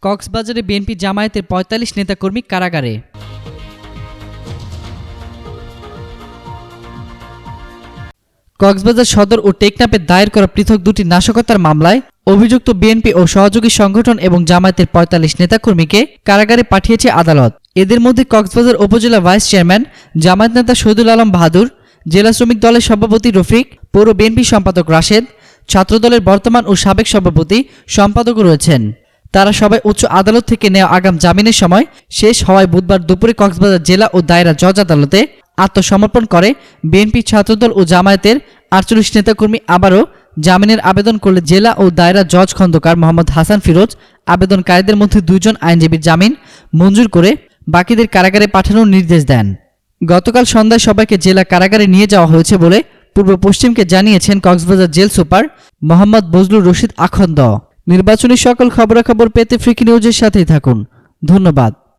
কক্সবাজারে বিএনপি জামায়াতের ৪৫ নেতাকর্মী কারাগারে। কক্সবাজার সদর ও টেকনাফে দায়ের করা পৃথক দুটি নাশকতার মামলায় অভিযুক্ত বিএনপি ও সহযোগী সংগঠন এবং জামায়াতের ৪৫ নেতাকর্মীকে কারাগারে পাঠিয়েছে আদালত। এদের মধ্যে কক্সবাজার উপজেলা ভাইস চেয়ারম্যান জামায়াত নেতা শহীদুল আলম বাহাদুর, জেলা শ্রমিক দলের সভাপতি রফিক, পৌর বিএনপি সম্পাদক রাশেদ, ছাত্রদলের বর্তমান ও সাবেক সভাপতি সম্পাদকও রয়েছেন। তারা সবাই উচ্চ আদালত থেকে নেওয়া আগাম জামিনের সময় শেষ হওয়ায় বুধবার দুপুরে কক্সবাজার জেলা ও দায়রা জজ আদালতে আত্মসমর্পণ করে। বিএনপি, ছাত্রদল ও জামায়াতের ৪৮ নেতাকর্মী আবারও জামিনের আবেদন করলে জেলা ও দায়রা জজ খন্দকার মোহাম্মদ হাসান ফিরোজ আবেদনকারীদের মধ্যে ২ জন আইনজীবীর জামিন মঞ্জুর করে বাকিদের কারাগারে পাঠানোর নির্দেশ দেন। গতকাল সন্ধ্যায় সবাইকে জেলা কারাগারে নিয়ে যাওয়া হয়েছে বলে পূর্ব পশ্চিমকে জানিয়েছেন কক্সবাজার জেল সুপার মোহাম্মদ বজলুর রশিদ আখন্দ। নির্বাচনী সকল খবরাখবর পেতে ফ্রিকি নিউজের সাথেই থাকুন। ধন্যবাদ।